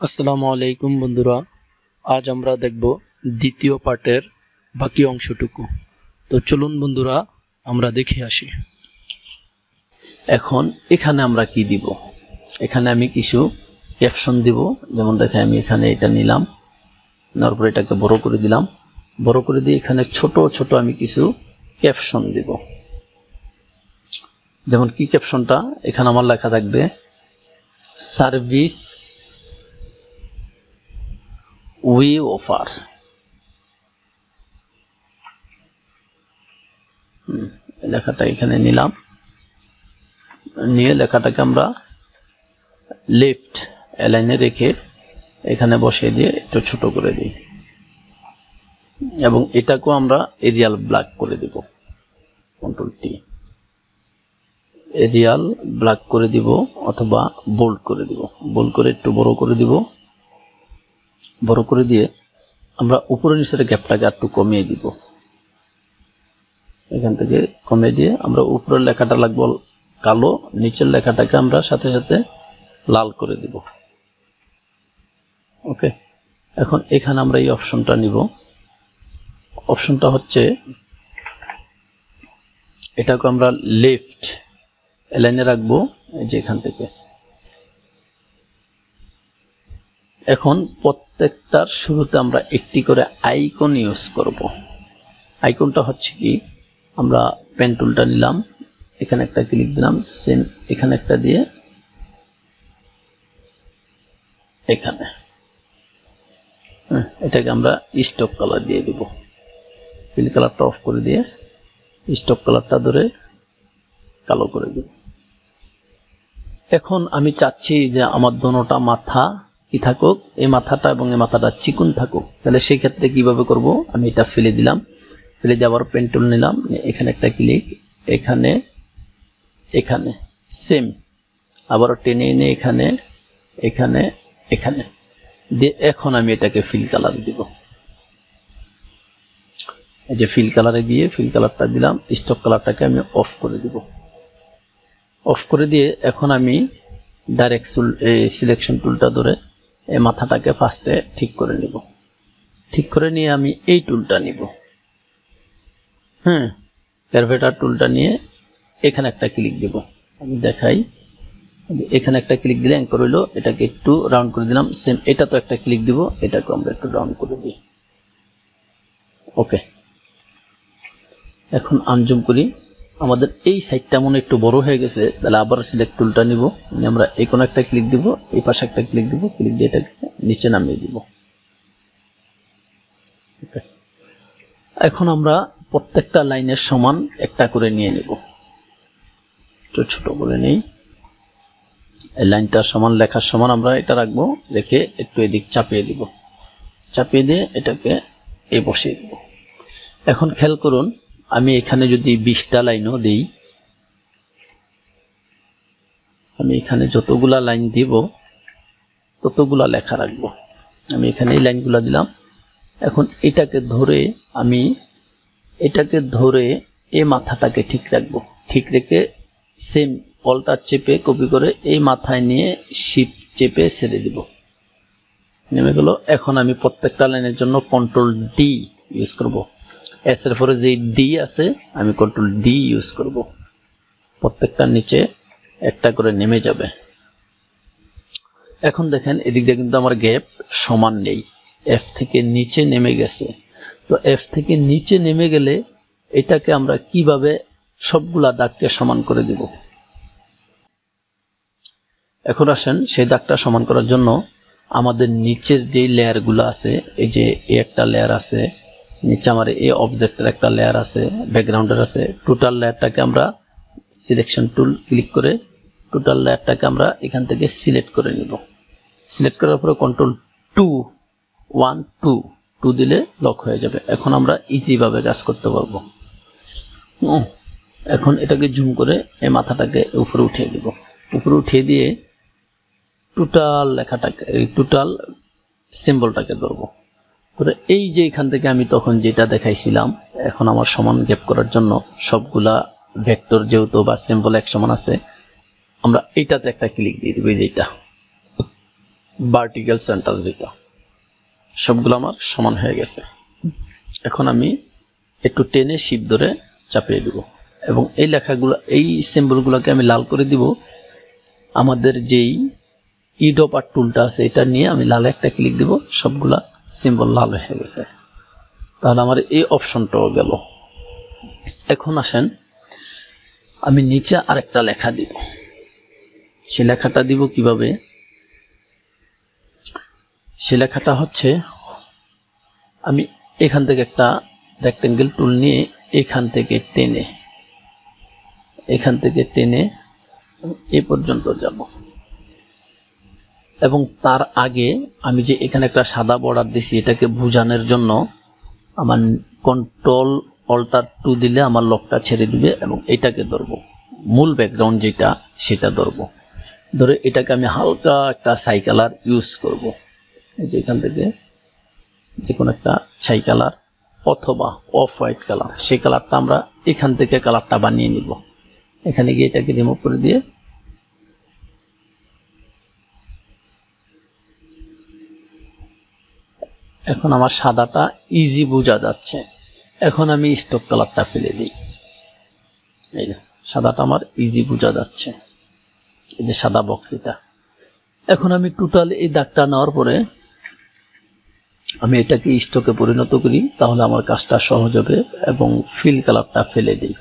আসসালামু আলাইকুম বন্ধুরা, আজ আমরা দেখব দ্বিতীয় পার্টের বাকি অংশটুকু। তো চলুন বন্ধুরা, আমরা দেখে আসি। এখন এখানে আমরা কি দিব? এখানে আমি কিছু ক্যাপশন দিব। যেমন দেখেন, আমি এখানে এটা নিলাম, নেওয়ার পর এটাকে বড় করে দিলাম। বড় করে দিয়ে এখানে ছোট ছোট আমি কিছু ক্যাপশন দিব। যেমন কি ক্যাপশনটা? এখানে আমার লেখা থাকবে সার্ভিস উই অফার। লেখাটা এখানে নিলাম, নিয়ে লেখাটাকে আমরা লেফট লাইনে রেখে এখানে বসিয়ে দিয়ে একটু ছোট করে দিই, এবং এটাকেও আমরা এরিয়াল ব্ল্যাক করে দেব। কন্ট্রোল টি, এরিয়াল ব্ল্যাক করে দিব অথবা বোল্ড করে দিব। বোল্ড করে একটু বড় করে দিব। বড় করে দিয়ে আমরা উপরের নিচের গ্যাপটাকে একটু কমিয়ে দিব। এখান থেকে কমিয়ে দিয়ে আমরা উপরের লেখাটা লাগবো কালো, নিচের লেখাটাকে আমরা সাথে সাথে লাল করে দিব। ওকে, এখন এখানে আমরা এই অপশনটা নিব। অপশনটা হচ্ছে, এটাকে আমরা লেফট লাইনে রাখবো, এই যে এখান থেকে। এখন প্রত্যেকটার শুরুতে আমরা একটি করে আইকন ইউজ করব। আইকনটা হচ্ছে কি, আমরা পেন টুলটা নিলাম, এখানে একটা ক্লিক দিলাম, সেম এখানে একটা দিয়ে এখানে, এটাকে আমরা স্টক কালার দিয়ে দিব। ফিল কালারটা অফ করে দিয়ে স্টক কালারটা ধরে কালো করে দিব। এখন আমি চাচ্ছি যে আমার দোনোটা মাথা কি থাকুক, এই মাথাটা এবং এই মাথাটা চিকুন থাকুক। তাহলে সেই ক্ষেত্রে কিভাবে করব? আমি এটা ফেলে দিলাম, ফেলে দিয়ে আবার পেন টুল নিলাম, এখানে একটা ক্লিক, এখানে এখানে সেম আবারও টেনে এনে এখানে এখানে এখানে দিয়ে এখন আমি এটাকে ফিল কালার দিব। এই যে ফিল কালারে গিয়ে ফিল কালারটা দিলাম, স্টক কালারটাকে আমি অফ করে দিব। অফ করে দিয়ে এখন আমি ডাইরেক্ট সিলেকশন টুলটা ধরে এই মাথাটাকে ফার্স্টে ঠিক করে নিব। ঠিক করে নিয়ে আমি এই টুলটা নিব, কার্ভেটার টুলটা নিয়ে এখানে একটা ক্লিক দেব। আমি দেখাই, এখানে একটা ক্লিক দিলে অ্যাঙ্কর হইলো, এটাকে একটু রাউন্ড করে দিলাম। সেম এটা তো একটা ক্লিক দিব, এটাকে আমরা একটু রাউন্ড করে দিই। ওকে, এখন আনজুম করি। আমাদের এই সাইডটা মনে একটু বড় হয়ে গেছে, তাহলে আবার সিলেক্ট টুলটা নিব, আমরা এই কোন একটা ক্লিক দিব, এই পাশে একটা ক্লিক দিব, ক্লিক দিয়ে এটাকে নিচে নামিয়ে দিব। ওকে, এখন আমরা প্রত্যেকটা লাইনের সমান একটা করে নিয়ে নেব। একটু ছোট করে নেই, এই লাইনটা সমান, লেখার সমান আমরা এটা রাখবো, রেখে একটু এদিক চাপিয়ে দিব। চাপিয়ে দিয়ে এটাকে এই বসিয়ে দিব। এখন খেয়াল করুন, আমি এখানে যদি 20টা লাইনও দিই, আমি এখানে যতগুলা লাইন দিব ততগুলা লেখা রাখবো। আমি এখানে এই লাইনগুলা দিলাম। এখন এটাকে ধরে আমি এই মাথাটাকে ঠিক রাখবো। ঠিক রেখে সেম অল্টার চেপে কপি করে এই মাথায় নিয়ে শিফট চেপে ছেড়ে দিব, নেমে গেল। এখন আমি প্রত্যেকটা লাইনের জন্য কন্ট্রোল ডি ইউজ করব। এস এর পরে যে ডি আছে আমি কন্ট্রোল ডি ইউজ করব। প্রত্যেকটার নিচে একটা করে নেমে যাবে। এখন দেখেন, এদিক দিয়ে কিন্তু আমার গ্যাপ সমান নেই, এফ থেকে নিচে নেমে গেছে। তো এফ থেকে নিচে নেমে গেলে এটাকে আমরা কিভাবে সবগুলা দাগকে সমান করে দিব? এখন আসেন, সেই দাগটা সমান করার জন্য আমাদের নিচের যে লেয়ারগুলো আছে, এই যে একটা লেয়ার আছে, নিচে আমার এই অবজেক্টের একটা লেয়ার আছে, ব্যাকগ্রাউন্ডের আছে, টোটাল লেয়ারটাকে আমরা সিলেকশন টুল ক্লিক করে টোটাল লেয়ারটাকে আমরা এখান থেকে সিলেক্ট করে নিব। সিলেক্ট করার পরে কন্ট্রোল 2 দিলে লক হয়ে যাবে। এখন আমরা ইজি ভাবে কাজ করতে পারবো। এখন এটাকে জুম করে এই মাথাটাকে উপরে উঠিয়ে দিব। উপরে উঠিয়ে দিয়ে টোটাল লেখাটাকে, টোটাল সিম্বলটাকে ধরবো। ধরে এই যে এখান থেকে আমি তখন যেটা দেখাইছিলাম, এখন আমার সমান গ্যাপ করার জন্য সবগুলা ভেক্টর যেহেতু বা সিম্বল এক সমান আছে, আমরা এইটাতে একটা ক্লিক দিয়ে দিব, এই যে এটা। ভার্টিক্যাল সেন্টার যেটা, সবগুলো আমার সমান হয়ে গেছে। এখন আমি একটু টেনে শিপ ধরে চাপিয়ে দিব এবং এই লেখাগুলো, এই সিম্বলগুলোকে আমি লাল করে দিব। আমাদের যেই ইডপার টুলটা আছে এটা নিয়ে আমি লালে একটা ক্লিক দিব, সবগুলা সিম্বল লাল হয়ে গেছে। তাহলে আমার এই অপশনটাও গেল। এখন আসেন আমি নিচে আরেকটা লেখা দিব। সে লেখাটা দিব কিভাবে? সে লেখাটা হচ্ছে, আমি এখান থেকে একটা রেক্টেঙ্গেল টুল নিয়ে এখান থেকে টেনে এই পর্যন্ত যাব এবং তার আগে আমি যে এখানে একটা সাদা বর্ডার দিছি এটাকে বোঝানোর জন্য আমার কন্ট্রোল অল্টার 2 দিলে আমার লকটা ছেড়ে দিবে এবং এটাকে ধরবো, মূল ব্যাকগ্রাউন্ড যেটা সেটা ধরবো। ধরে এটাকে আমি হালকা একটা ছাই কালার ইউজ করব। এই যে এখান থেকে যে কোনো একটা ছাই কালার অথবা অফ হোয়াইট কালার, সেই কালারটা আমরা এখান থেকে কালারটা বানিয়ে নিব। এখানে গিয়ে এটাকে রিমুভ করে দিয়ে এখন আমার সাদাটা ইজি বোঝা যাচ্ছে। এখন আমি স্টক কালারটা ফেলে দিই। এই যে সাদাটা আমার ইজি বোঝা যাচ্ছে, এই যে সাদা বক্স এটা। এখন আমি টোটাল এই দাগটা নেওয়ার পরে আমি এটাকে স্টকে পরিণত করি, তাহলে আমার কাজটা সহজ হবে এবং ফিল কালারটা ফেলে দিই।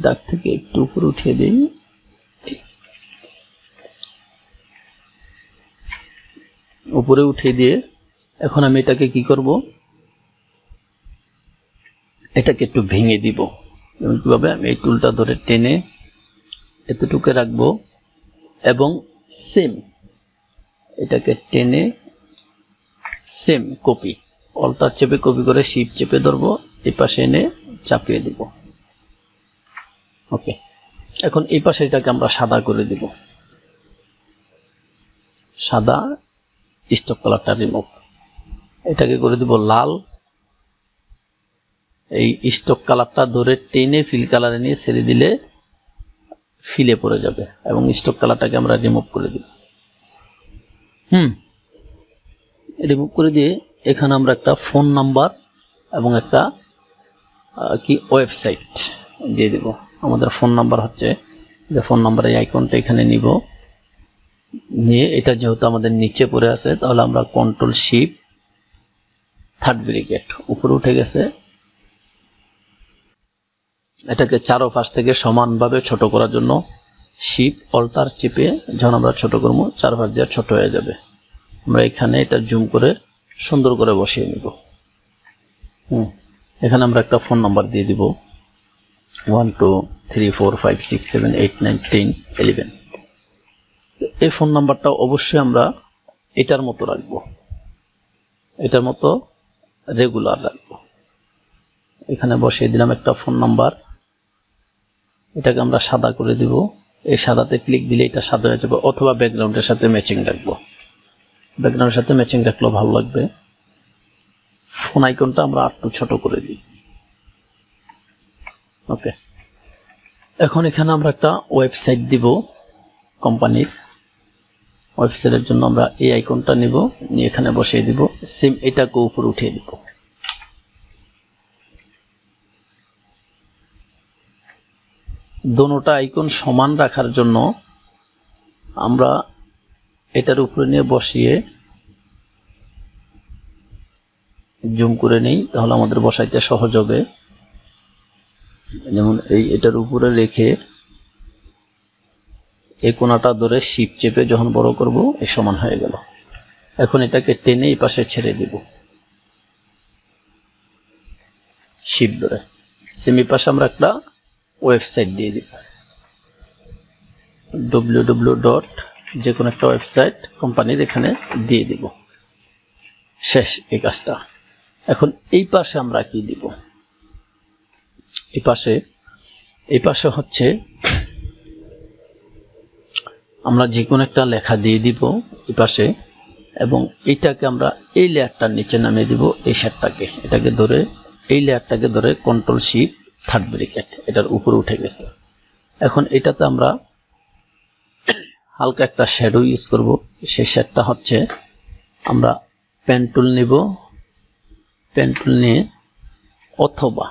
দাগ থেকে একটু উপরে উঠিয়ে দিই। উপরে উঠিয়ে দিয়ে এখন আমি এটাকে কি করব, এটাকে একটু ভেঙে দিব। যেমন কিভাবে, আমি এই টুলটা ধরে টেনে এতটুকু রাখবো এবং সেম এটাকে টেনে সেম কপি, অল্টার চেপে কপি করে শিপ চেপে ধরবো, এই পাশে এনে চাপিয়ে দিব। ওকে, এখন এই পাশে এটাকে আমরা সাদা করে দিব। সাদা, স্টক কালারটা রিমুভ, এটাকে করে দিব লাল। এই স্টক কালারটা ধরে টেনে ফিল কালারে নিয়ে ছেড়ে দিলে ফিলে পড়ে যাবে এবং স্টক কালারটাকে আমরা রিমুভ করে দিব। রিমুভ করে দিয়ে এখানে আমরা একটা ফোন নাম্বার এবং একটা কি ওয়েবসাইট দিয়ে দিব। আমাদের ফোন নাম্বার হচ্ছে, যে ফোন নাম্বারের আইকনটা এখানে নিব, নিয়ে এটা যেহেতু আমাদের নিচে পড়ে আছে তাহলে আমরা কন্ট্রোল শিপ থার্ড ব্র্যাকেট উপরে উঠে গেছে, এটাকে চারোপাশ থেকে সমানভাবে ছোট করার জন্য শিপ অল্টার চেপে যখন আমরা ছোট করবো চারপাশ দিয়ে ছোট হয়ে যাবে। আমরা এখানে এটা জুম করে সুন্দর করে বসিয়ে নিব। এখানে আমরা একটা ফোন নাম্বার দিয়ে দিব 1234567891 এই ফোন নাম্বারটা অবশ্যই আমরা এটার মতো রাখবো, এটার মতো রেগুলার রাখবো। এখানে বসিয়ে দিলাম একটা ফোন নাম্বার, এটাকে আমরা সাদা করে দিব। এই সাদাতে ক্লিক দিলে এটা সাদা হয়ে যাবে, অথবা ব্যাকগ্রাউন্ডের সাথে ম্যাচিং রাখবো, ব্যাকগ্রাউন্ডের সাথে ম্যাচিং রাখলেও ভালো লাগবে। ফোন আইকনটা আমরা একটু ছোট করে দিই। ওকে, এখন এখানে আমরা একটা ওয়েবসাইট দিব কোম্পানির। ওয়েবসাইটের জন্য আমরা এই আইকনটা নিব, নিয়ে এখানে বসিয়ে দিব, সেম এটাকে উপরে উঠিয়ে দিব। দোনোটা আইকন সমান রাখার জন্য আমরা এটার উপরে নিয়ে বসিয়ে জুম করে নেই, তাহলে আমাদের বসাইতে সহজ হবে। যেমন এটার উপরে রেখে এই কোণাটা ধরে শিপ চেপে যখন বড় করব এই সমান হয়ে গেল। এখন এটাকে টেনে এই পাশে ছেড়ে দিব শিপ ধরে। সেমি পাশে আমরা একটা ওয়েবসাইট দিয়ে দিব, www. যে কোনো একটা ওয়েবসাইট কোম্পানির এখানে দিয়ে দিব। শেষ এই কাজটা। এখন এই পাশে আমরা কি দিব, এই পাশে হচ্ছে আমরা যে কোনো একটা লেখা দিয়ে দিব এই পাশে, এবং এটাকে আমরা এই লেয়ারটার নিচে নামিয়ে দিব, এই শেডটাকে এটাকে ধরে এই লেয়ারটাকে ধরে কন্ট্রোল শিফট থার্ড ব্র্যাকেট এটার উপরে উঠে গেছে। এখন এটাতে আমরা হালকা একটা শ্যাডো ইউজ করব। সেই শ্যাডটা হচ্ছে আমরা পেন টুল নিব, পেন টুল নিয়ে অথবা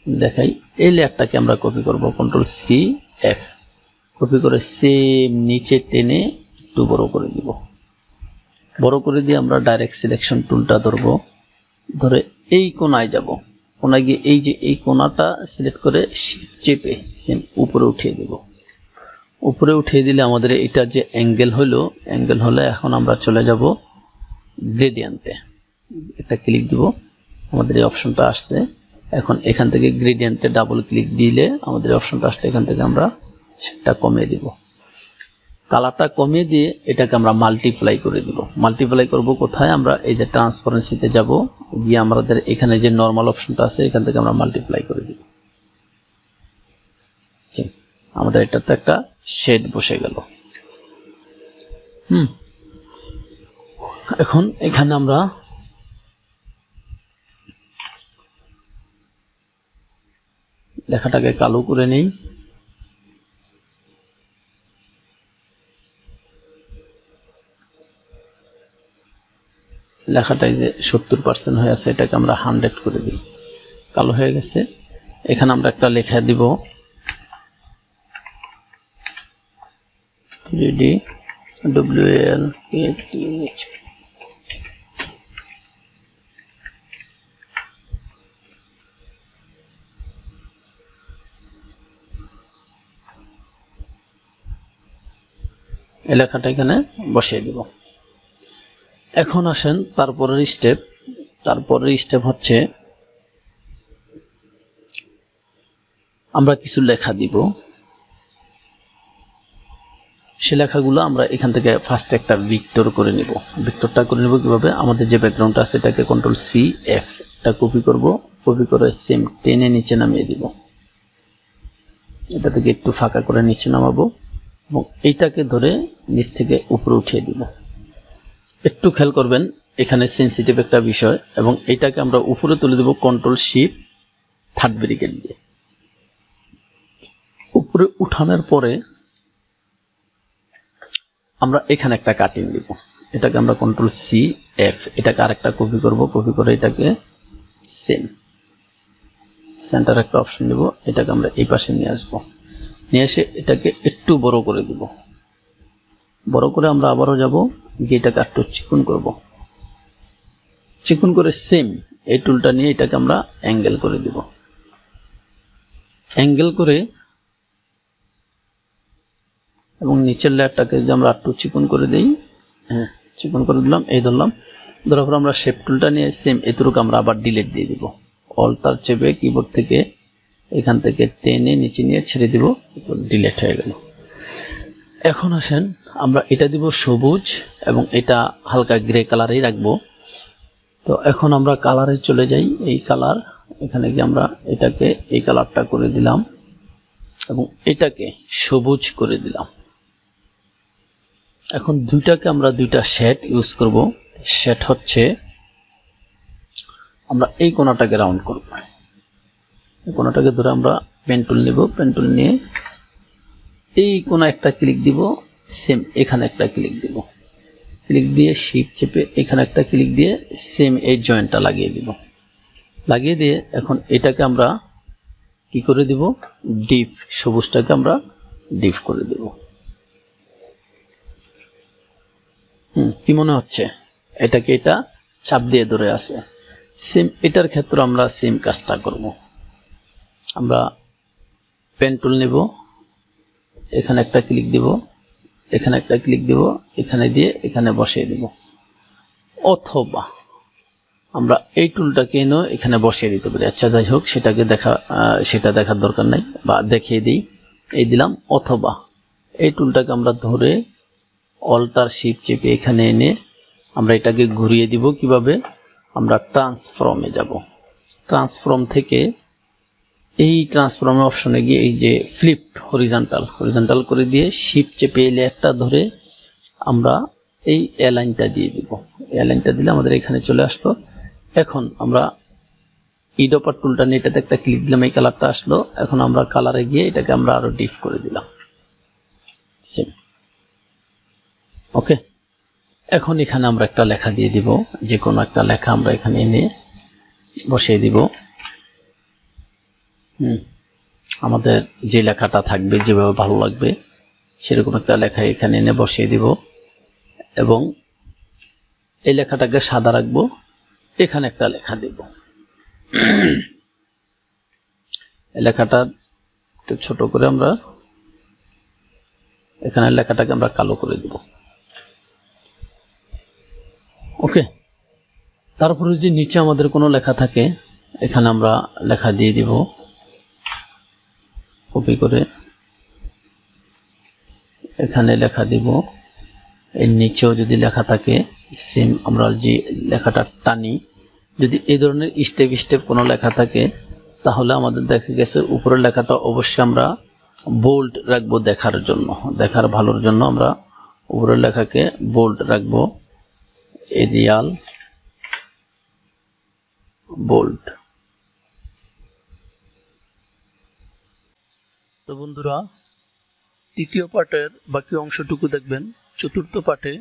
দেখাই এই লেয়ারটাকে আমরা কপি করব, কন্ট্রোল সি এফ কপি করে সেম নিচে টেনে একটু বড় করে দিব। বড় করে দিয়ে আমরা ডাইরেক্ট সিলেকশন টুলটা ধরব, ধরে এই কোণায় যাব, কোণায় গিয়ে এই যে এই কোণাটা সিলেক্ট করে চেপে সেম উপরে উঠিয়ে দেব। উপরে উঠিয়ে দিলে আমাদের এটা যে অ্যাঙ্গেল হলো, অ্যাঙ্গেল হলে এখন আমরা চলে যাব গ্রেডিয়েন্টে, একটা ক্লিক দিব, আমাদের এই অপশনটা আসছে। এখন এখান থেকে গ্রেডিয়েন্টে ডাবল ক্লিক দিলে আমাদের অপশনটা আসলে এখান থেকে আমরা সেটা কমিয়ে দিব। কালারটা কমিয়ে দিয়ে এটাকে আমরা মাল্টিপ্লাই করে দিব। মাল্টিপ্লাই করব কোথায়? আমরা এই যে ট্রান্সপারেন্সিতে যাব, গিয়ে আমাদের এখানে যে নরমাল অপশনটা আছে এখান থেকে আমরা মাল্টিপ্লাই করে দিব। আমাদের এটা তো একটা শেড বসে গেল। এখন এখানে আমরা লেখাটাকে কালো করে নেই। লেখাটাই যে 70% হয়ে আছে এটাকে আমরা 100 করে দিই, কালো হয়ে গেছে। এখানে আমরা একটা লেখা দিব 3D WL এই লেখাটা এখানে বসিয়ে দিব। এখন আসেন তারপরের স্টেপ হচ্ছে আমরা কিছু লেখা দিব। সে লেখাগুলো আমরা এখান থেকে ফার্স্ট একটা ভিক্টর করে নিব। ভিক্টরটা করে নিব কিভাবে? আমাদের যে ব্যাকগ্রাউন্ডটা আছে এটাকে কন্ট্রোল সি এফ এটা কপি করব, কপি করে সেম টেনে নিচে নামিয়ে দিব। এটা থেকে একটু ফাঁকা করে নিচে নামাবো এবং এইটাকে ধরে নিচ থেকে উপরে উঠিয়ে দিব। একটু খেয়াল করবেন এখানে সেন্সিটিভ একটা বিষয়, এবং এটাকে আমরা উপরে তুলে দেব কন্ট্রোল শিফট থার্ড ব্র্যাকেট দিয়ে। উপরে উঠানোর পরে আমরা এখানে একটা কাটিং দিব, এটাকে আমরা কন্ট্রোল সি এফ এটাকে আরেকটা কপি করব, কপি করে এটাকে সেম সেন্টার একটা অপশন দিব, এটাকে আমরা এই পাশে নিয়ে আসবো, নিয়ে এসে এটাকে একটু বড় করে দিব। বড় করে আমরা আবারও যাব, গিয়ে এটাকে একটু চিকন করব, চিকন করে সেম এই টুলটা নিয়ে এটাকে আমরা অ্যাঙ্গেল করে দিব। অ্যাঙ্গেল করে এবং নিচের লেয়ারটাকে যে আমরা একটু চিকন করে দেই, হ্যাঁ চিকন করে দিলাম, এই ধরলাম। ধরার পর আমরা শেপ টুলটা নিয়ে সেম এতটুকু আমরা আবার ডিলিট দিয়ে দিব। অল্টার চেপে কিবোর্ড থেকে এখান থেকে টেনে নিচে নিয়ে ছেড়ে দিব, তো ডিলিট হয়ে গেল। এখন আসেন আমরা এটা দিব সবুজ এবং এটা হালকা গ্রে কালারেই রাখবো। তো এখন আমরা কালারে চলে যাই, এই কালার এখানে গিয়ে আমরা এটাকে এই কালারটা করে দিলাম এবং এটাকে সবুজ করে দিলাম। এখন দুইটাকে আমরা দুইটা শেড ইউজ করব। শেড হচ্ছে আমরা এই কোণাটাকে রাউন্ড করব, এই কোণাটাকে ধরে আমরা পেন টুল নিব, পেন টুল নিয়ে এই কোণা একটা ক্লিক দিব, সেম এখানে একটা ক্লিক দিব, ক্লিক দিয়ে শিফট চেপে এখানে একটা ক্লিক দিয়ে সেম এই জয়েন্টটা লাগিয়ে দিব। লাগিয়ে দিয়ে এখন এটাকে আমরা কি করে দিব? ডিপ, সবুজটাকে আমরা ডিপ করে দিব। কি মনে হচ্ছে? এটাকে এটা চাপ দিয়ে ধরে আছে। সেম এটার ক্ষেত্রে আমরা সেম কাজটা করব। আমরা পেন টুল নেব, এখানে একটা ক্লিক দিব, এখানে একটা ক্লিক দিব, এখানে দিয়ে এখানে বসিয়ে দিব, অথবা আমরা এই টুলটাকে এনে এখানে বসিয়ে দিতে পারি। আচ্ছা যাই হোক, সেটা দেখার দরকার নাই, বা দেখিয়ে দিই, এই দিলাম। অথবা এই টুলটাকে আমরা ধরে অল্টার শিফট চেপে এখানে এনে আমরা এটাকে ঘুরিয়ে দিব। কিভাবে? আমরা ট্রান্সফর্মে যাব, ট্রান্সফর্ম থেকে এই ট্রান্সফর্মের অপশনে গিয়ে এই যে ফ্লিপ হরিজন্টাল করে দিয়ে শিফট চেপে এই লেয়ারটা ধরে আমরা এই এ লাইনটা দিয়ে দিব। এ লাইনটা দিলে আমাদের এখানে চলে আসলো। এখন আমরা ইডপার টুলটা নিয়ে এটাতে একটা ক্লিক দিলাম, এই কালারটা আসলো। এখন আমরা কালারে গিয়ে এটাকে আমরা আরো ডিপ করে দিলাম, সেম। ওকে, এখন এখানে আমরা একটা লেখা দিয়ে দিব, যে কোনো একটা লেখা আমরা এখানে এনে বসিয়ে দিব। আমাদের যে লেখাটা থাকবে, যেভাবে ভালো লাগবে সেরকম একটা লেখা এখানে এনে বসিয়ে দিব, এবং এই লেখাটাকে সাদা রাখবো। এখানে একটা লেখা দেব, এই লেখাটা একটু ছোট করে আমরা এখানে লেখাটাকে আমরা কালো করে দিব। ওকে, তারপরে যে নিচে আমাদের কোনো লেখা থাকে, এখানে আমরা লেখা দিয়ে দিব, কপি করে এখানে লেখা দিব। এর নিচেও যদি লেখা থাকে সেম, আমরা যে লেখাটা টানি, যদি এই ধরনের স্টেপ স্টেপ কোনো লেখা থাকে, তাহলে আমাদের দেখা গেছে উপরের লেখাটা অবশ্যই আমরা বোল্ড রাখবো, দেখার জন্য, দেখার ভালোর জন্য আমরা উপরের লেখাকে বোল্ড রাখবো, এরিয়াল বোল্ড। তো বন্ধুরা, তৃতীয় পার্টের বাকি অংশটুকু দেখবেন চতুর্থ পার্টে।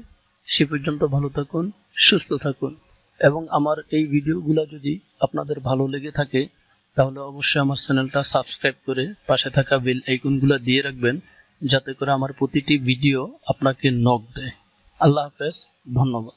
সে পর্যন্ত ভালো থাকুন, সুস্থ থাকুন, এবং আমার এই ভিডিওগুলো যদি আপনাদের ভালো লেগে থাকে তাহলে অবশ্যই আমার চ্যানেলটা সাবস্ক্রাইব করে পাশে থাকা বেল আইকনগুলো দিয়ে রাখবেন, যাতে করে আমার প্রতিটি ভিডিও আপনাকে নক দেয়। আল্লাহ হাফেজ, ধন্যবাদ।